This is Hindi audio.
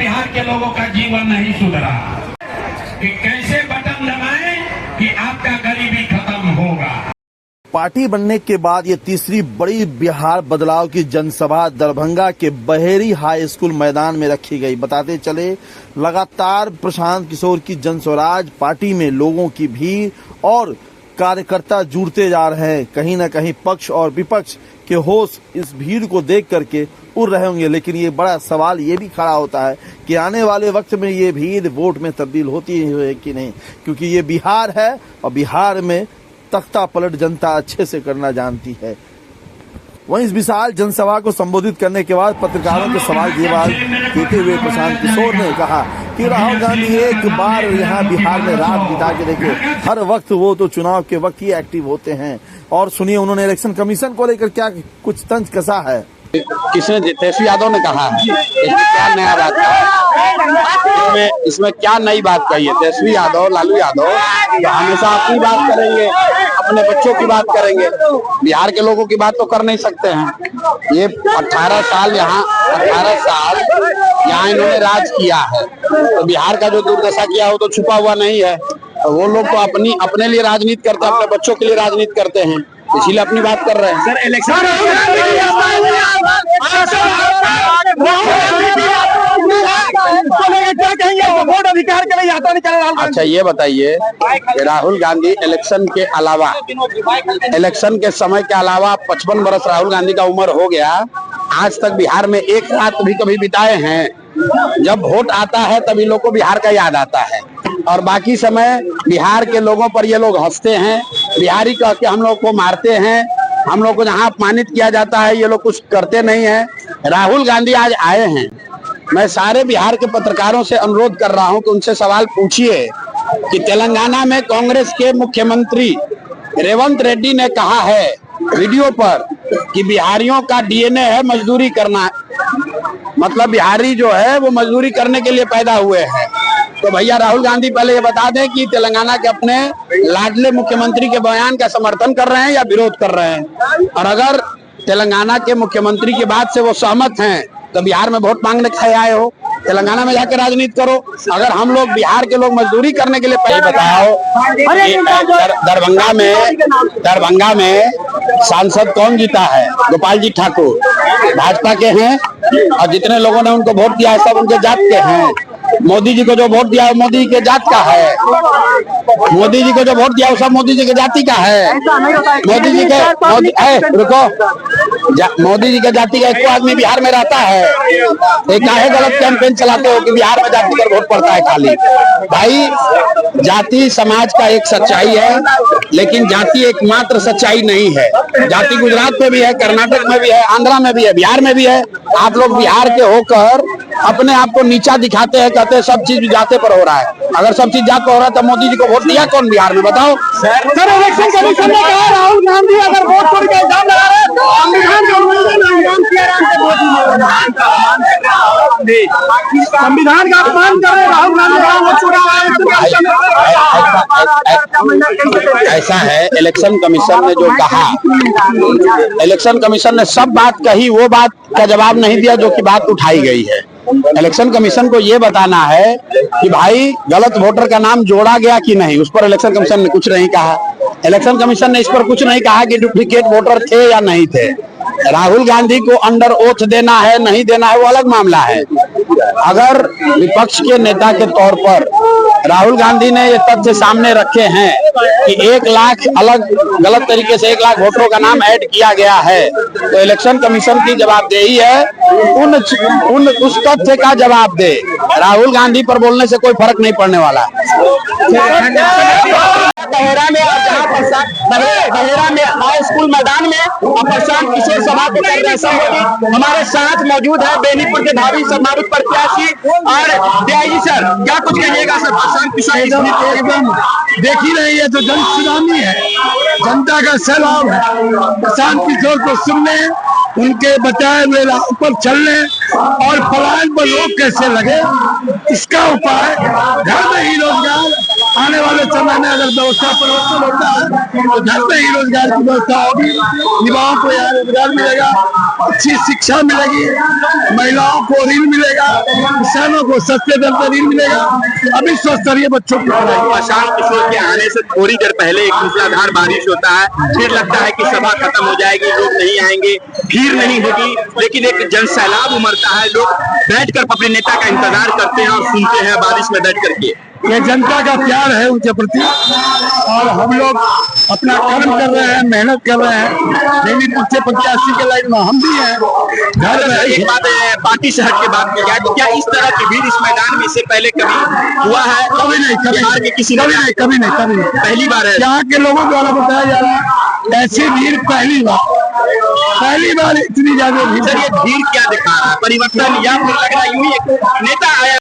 बिहार के लोगों का जीवन नहीं सुधरा कि कैसे बटन दबाएं कि आपका गरीबी खत्म होगा। पार्टी बनने के बाद ये तीसरी बड़ी बिहार बदलाव की जनसभा दरभंगा के बहेरी हाई स्कूल मैदान में रखी गई। बताते चले लगातार प्रशांत किशोर की जन स्वराज पार्टी में लोगों की भीड़ और कार्यकर्ता जुड़ते जा रहे हैं। कहीं न कहीं पक्ष और विपक्ष के होश इस भीड़ को देख करके उड़ रहे होंगे, लेकिन ये बड़ा सवाल ये भी खड़ा होता है कि आने वाले वक्त में ये भीड़ वोट में तब्दील होती है कि नहीं, क्योंकि ये बिहार है और बिहार में तख्ता पलट जनता अच्छे से करना जानती है। वहीं इस विशाल जनसभा को संबोधित करने के बाद पत्रकारों के सवाल के जवाब देते हुए प्रशांत किशोर ने कहा कि राहुल गांधी एक बार यहाँ बिहार में रात बिता के देखे, हर वक्त वो तो चुनाव के वक्त ही एक्टिव होते हैं। और सुनिए उन्होंने इलेक्शन कमीशन को लेकर क्या कुछ तंज कसा है। किसने, तेजस्वी यादव ने कहा इसमें क्या नया बात कहा, इसमें क्या नई बात कही है। तेजस्वी यादव, लालू यादव तो हमेशा अपनी बात करेंगे, अपने बच्चों की बात करेंगे, बिहार के लोगों की बात तो कर नहीं सकते हैं। ये 18 साल यहाँ इन्होंने राज किया है, तो बिहार का जो दुर्दशा किया वो तो छुपा हुआ नहीं है। तो वो लोग तो अपने लिए राजनीति करते हैं, अपने बच्चों के लिए राजनीति करते हैं, इसीलिए अपनी बात कर रहे हैं। सर इलेक्शन वोट अधिकार के लिए आता नहीं चल रहा। अच्छा ये बताइए राहुल गांधी इलेक्शन के समय के अलावा 55 वर्ष राहुल गांधी का उम्र हो गया, आज तक बिहार में एक रात भी कभी बिताए हैं? जब वोट आता है तभी लोग को बिहार का याद आता है, और बाकी समय बिहार के लोगों पर ये लोग हंसते हैं, बिहारी कह के हम लोग को मारते हैं, हम लोग को जहाँ अपमानित किया जाता है ये लोग कुछ करते नहीं हैं। राहुल गांधी आज आए हैं, मैं सारे बिहार के पत्रकारों से अनुरोध कर रहा हूं कि उनसे सवाल पूछिए कि तेलंगाना में कांग्रेस के मुख्यमंत्री रेवंत रेड्डी ने कहा है वीडियो पर कि बिहारियों का डीएनए है मजदूरी करना, मतलब बिहारी जो है वो मजदूरी करने के लिए पैदा हुए हैं। तो भैया राहुल गांधी पहले ये बता दें कि तेलंगाना के अपने लाडले मुख्यमंत्री के बयान का समर्थन कर रहे हैं या विरोध कर रहे हैं, और अगर तेलंगाना के मुख्यमंत्री की बात से वो सहमत हैं तो बिहार में वोट मांगने के आए हो, तेलंगाना में जाकर राजनीति करो। अगर हम लोग बिहार के लोग मजदूरी करने के लिए पहले बताओ दरभंगा में सांसद कौन जीता है? गोपाल जी ठाकुर भाजपा के हैं, और जितने लोगों ने उनको वोट दिया है सब उनके जात के हैं। मोदी जी को जो वोट दिया है मोदी के जात का है, मोदी जी को जो वोट दिया है सब मोदी जी के जाति का है। मोदी जी के जाति का एक आदमी बिहार में रहता है, एक काहे गलत कैंपेन चलाते हो कि बिहार में जाति पर वोट पड़ता है खाली। भाई जाति समाज का एक सच्चाई है, लेकिन जाति एकमात्र सच्चाई नहीं है। जाति गुजरात में भी है, कर्नाटक में भी है, आंध्रा में भी है, बिहार में भी है। आप लोग बिहार के होकर अपने आप को नीचा दिखाते हैं, कहते हैं सब चीज जाते पर हो रहा है। अगर सब चीज जात पर हो रहा है तो मोदी जी को वोट दिया कौन बिहार में, बताओ। सर इलेक्शन कमीशन ने कहा राहुल गांधी अगर वोट चोरी का इल्जाम लगा रहे हैं तो संविधान का अपमान कर रहे हैं राहुल गांधी। ऐसा है, इलेक्शन कमीशन ने जो कहा, इलेक्शन कमीशन ने सब बात कही, वो बात का जवाब नहीं दिया जो कि बात उठाई गई है। इलेक्शन कमीशन को ये बताना है कि भाई गलत वोटर का नाम जोड़ा गया कि नहीं, उस पर इलेक्शन कमीशन ने कुछ नहीं कहा। इलेक्शन कमीशन ने इस पर कुछ नहीं कहा कि डुप्लीकेट वोटर थे या नहीं थे। राहुल गांधी को अंडर ओथ देना है नहीं देना है वो अलग मामला है। अगर विपक्ष के नेता के तौर पर राहुल गांधी ने ये तथ्य सामने रखे हैं कि 1 लाख अलग गलत तरीके से 1 लाख वोटरों का नाम ऐड किया गया है, तो इलेक्शन कमीशन की जवाबदेही है उस तथ्य का जवाब दे। राहुल गांधी पर बोलने से कोई फर्क नहीं पड़ने वाला। बहेरा में हाई स्कूल मैदान में प्रशांत किशोर सभा को कर रहे हैं। हमारे साथ मौजूद है बेनीपुर के भावी संभावित प्रत्याशी और डीआईजी सर, क्या कुछ कहिएगा सर? प्रशांत किशोर एकदम देख ही रही है तो जन सुनामी है, जनता का सैलाब है। प्रशांत किशोर को सुनने, उनके बताए हुए राह पर चलने और पलायन पर रोक कैसे लगे, इसका उपाय घर में ही रोजगार, आने वाले वाले समय में अगर व्यवस्था परिवर्तन होता है तो घर में ही रोजगार की व्यवस्था होगी, युवाओं को यहाँ रोजगार मिलेगा, अच्छी शिक्षा मिलेगी, महिलाओं को ऋण मिलेगा, किसानों को सस्ते दर पर ऋण मिलेगा, अभी स्तरीय बच्चों की पढ़ाई। प्रशांत किशोर के आने से थोड़ी देर पहले एक मूसलाधार बारिश होता है, फिर लगता है कि सभा खत्म हो जाएगी, लोग नहीं आएंगे, भीड़ नहीं होगी, लेकिन एक जन सैलाब उमड़ता है। लोग बैठकर अपने नेता का इंतजार करते हैं और सुनते हैं बारिश में बैठ करके। ये जनता का प्यार है उनके प्रति, और हम लोग अपना कर्म कर रहे हैं, मेहनत कर रहे हैं, लेकिन उनसे प्रत्याशी के लाइन में हम भी हैं। घर में एक बात है, पार्टी से हट के बात की जाए तो क्या इस तरह की भीड़ इस मैदान में इससे पहले कभी हुआ है? कभी नहीं, बिहार के किसी कभी नहीं, पहली बार है। यहाँ के लोगों द्वारा बताया जा रहा है ऐसी भीड़ पहली बार इतनी ज्यादा भीड़। सर, ये भीड़ क्या दिखा रहा है? परिवर्तन या फिर लग रहा है यूं ही एक नेता आया